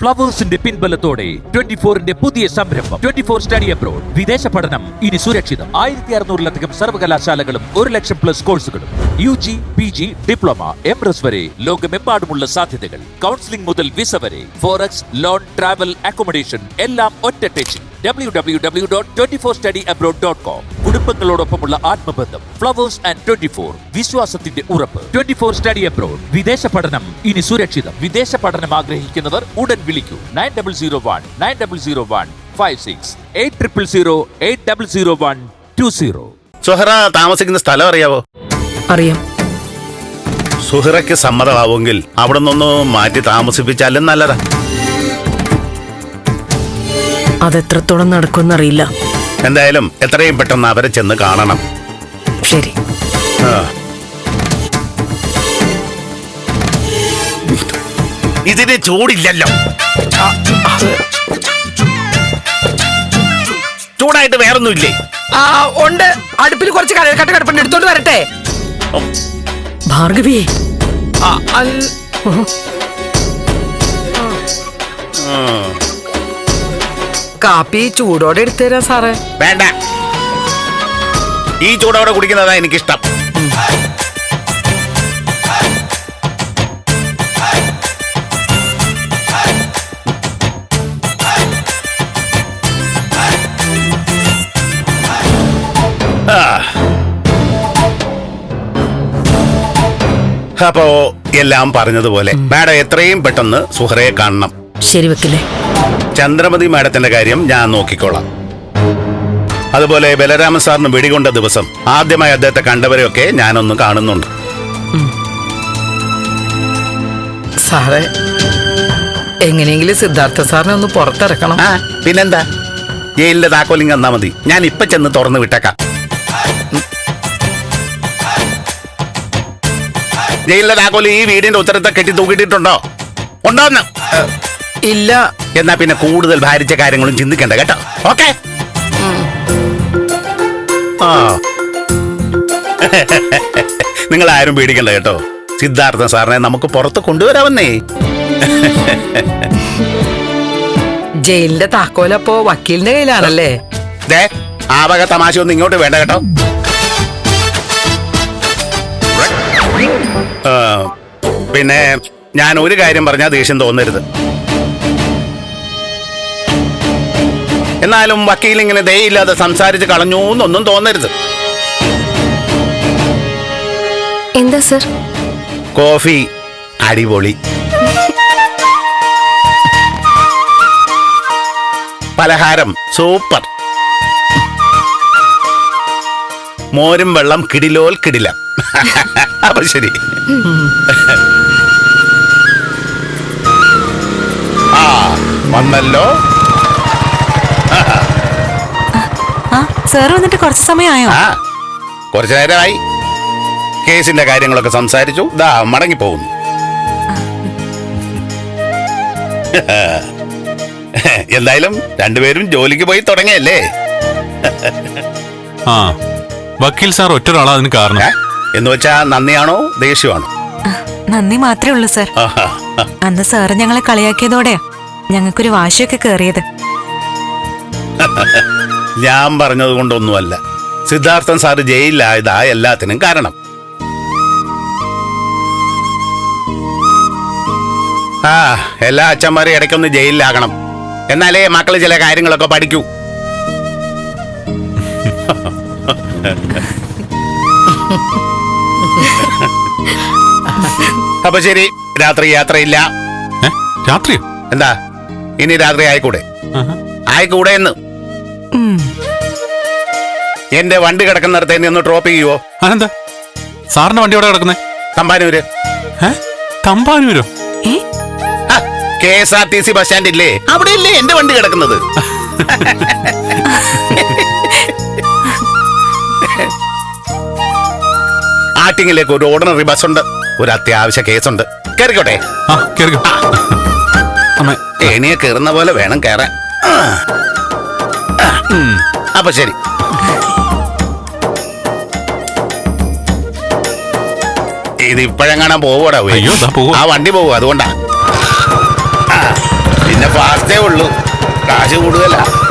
ഫ്ലവേഴ്സിന്റെ പിൻബലത്തോടെ 24-ന്റെ പുതിയ സംരംഭം 24 study abroad. വിദേശ പഠനം ഇനി സുരക്ഷിതം. 1600-ലധികം സർവകലാശാലകളും 1,00,000+ കോഴ്സുകളും. UG, PG, ഡിപ്ലോമ, MRS വരെ ലോകമെമ്പാടുമുള്ള സാധ്യതകൾ. കൗൺസിലിംഗ് മുതൽ വിസ വരെ. ഫോറക്സ്, ലോൺ, ട്രാവൽ, അക്കോമഡേഷൻ എല്ലാം ഒറ്റ ടെച്ചിൽ. www.24studyabroad.com. കുടുംബങ്ങളോടൊപ്പമുള്ള ആത്മബന്ധം. ഫ്ലവേഴ്സ് ആൻഡ് 24 വിശ്വാസത്തിന്റെ ഉറപ്പ്. 24 സ്റ്റഡി അബ്രോഡ്. വിദേശ പഠനം ഇനി സുരക്ഷിതം. വിദേശ പഠനം ആഗ്രഹിക്കുന്നവർ ഉടൻ വിളിക്കൂ 9001 800120. സുഹറ താമസിക്കുന്ന സ്ഥലം അറിയാവോ? അറിയാം. സുഹറയ്ക്ക് സമ്മതമാവുമെങ്കിൽ അവിടെ നിന്നൊന്ന് മാറ്റി താമസിപ്പിച്ചാലും നല്ലതാ. അതെത്രത്തോളം നടക്കുമെന്നറിയില്ല. എന്തായാലും എത്രയും പെട്ടെന്ന് അവരെ ചെന്ന് കാണണം. ശരി. ഇതിന് ചൂടില്ലല്ലോ. ചൂടായിട്ട് വേറൊന്നുമില്ലേ? ഉണ്ട്. അടുപ്പിൽ കുറച്ച് കടൽക്കട്ട കിടപ്പുണ്ട്, എടുത്തോണ്ട് വരട്ടെ? ഭാർഗവി, കാപ്പി ചൂടോടെ എടുത്തുതരാം സാറേ. വേണ്ട, ഈ ചൂടോടെ കുടിക്കുന്നതാ എനിക്കിഷ്ടം. അപ്പോ എല്ലാം പറഞ്ഞതുപോലെ മാഡം എത്രയും പെട്ടെന്ന് സുഹറയെ കാണണം. ശരി വെക്കില്ലേ? ചന്ദ്രമതി മാഡത്തിന്റെ കാര്യം ഞാൻ നോക്കിക്കോളാം. അതുപോലെ ബലരാമൻ സാറിന് വെടികൊണ്ട ദിവസം ആദ്യമായി അദ്ദേഹത്തെ കണ്ടവരെയൊക്കെ ഞാനൊന്ന് കാണുന്നുണ്ട്. സാറേ, എങ്ങനെയെങ്കിലും സിദ്ധാർത്ഥ സാറിനെ ഒന്ന് പുറത്തിറക്കണം. പിന്നെന്താ, ജയിലിന്റെ താക്കോലിങ് തന്നാ മതി, ഞാൻ ഇപ്പൊ ചെന്ന് തുറന്നു വിട്ടേക്കാം. ജയിലിലെ താക്കോല് ഈ വീടിന്റെ ഉത്തരത്തെ കെട്ടി തൂക്കിട്ടിട്ടുണ്ടോ? ഉണ്ടോന്ന്? ഇല്ല. എന്നാ പിന്നെ കൂടുതൽ ഭാരിച്ച കാര്യങ്ങളും ചിന്തിക്കണ്ട കേട്ടോ. ഓക്കെ. നിങ്ങൾ ആരും പേടിക്കണ്ട കേട്ടോ. സിദ്ധാർത്ഥ സാറിനെ നമുക്ക് പുറത്ത് കൊണ്ടുവരാമെന്നേ. ജയിലിന്റെ താക്കോലപ്പോ വക്കീലിന്റെ കയ്യിലാണല്ലേ? ആ വക തമാശ ഒന്നും ഇങ്ങോട്ട് വേണ്ട കേട്ടോ. പിന്നെ ഞാൻ ഒരു കാര്യം പറഞ്ഞാൽ ദേഷ്യം തോന്നരുത്. എന്നാലും വക്കീൽ ഇങ്ങനെ ദയയില്ലാതെ സംസാരിച്ച് കളഞ്ഞു എന്നൊന്നും തോന്നരുത്. എന്താ സർ? കോഫി അടിപൊളി, പലഹാരം സൂപ്പർ, മോരും വെള്ളം കിടിലോൽ കിടില. അപ്പൊ ശരി. വന്നല്ലോ. സാർ വന്നിട്ട് കുറച്ച് സമയമായോ? കുറച്ചു നേരമായി. കേസിന്റെ കാര്യങ്ങളൊക്കെ സംസാരിച്ചു, ദാ മടങ്ങി പോകുന്നു. എന്തായാലും രണ്ടുപേരും ജോലിക്ക് പോയി തുടങ്ങിയല്ലേ? വക്കീൽ സാർ ഒറ്റൊരാളാ അതിന് കാരണം. എന്ന് വെച്ചാ നന്ദിയാണോ ദേഷ്യമാണോ? നന്ദി മാത്രമേ ഉള്ളൂ സർ. അന്ന് സാറ് ഞങ്ങളെ കളിയാക്കിയതോടെയാ ഞങ്ങൾക്കൊരു വാശിയൊക്കെ കേറിയത്. ഞാൻ പറഞ്ഞത് കൊണ്ടൊന്നുമല്ല. സിദ്ധാർത്ഥൻ സാറ് ജയിലിലായതാ എല്ലാത്തിനും കാരണം. എല്ലാ അച്ഛന്മാരും ഇടയ്ക്കൊന്ന് ജയിലിലാകണം, എന്നാലേ മക്കള് ചില കാര്യങ്ങളൊക്കെ പഠിക്കൂ. അപ്പൊ ശരി, രാത്രി യാത്രയില്ല. രാത്രിയോ? എന്താ, ഇനി രാത്രി ആയിക്കൂടെ? ആയിക്കൂടെ എന്ന്. എന്റെ വണ്ടി കിടക്കുന്നിടത്ത് എന്നെ ഒന്ന് ഡ്രോപ്പ് ചെയ്യുവോ? അതെന്താ സാറിന്റെ വണ്ടി എവിടെ കിടക്കുന്നേ? തമ്പാനൂര്. തമ്പാനൂരോ? KSRTC ബസ് സ്റ്റാൻഡ് ഇല്ലേ, അവിടെയല്ലേ എന്റെ വണ്ടി കിടക്കുന്നത്. ആറ്റിങ്ങിലേക്ക് ഒരു ഓർഡിനറി ബസ് ഉണ്ട്, ഒരു അത്യാവശ്യ കേസുണ്ട്. കേറിക്കോട്ടെ? ഏണിയെ കയറുന്ന പോലെ വേണം കയറാൻ. അപ്പൊ ശരി. ഇത് ഇപ്പോഴെങ്ങാനും പോവൂടാ? ആ വണ്ടി പോവും, അതുകൊണ്ടാ. പിന്നെ ഉള്ളൂ, കാശ് കൂടുതലാ.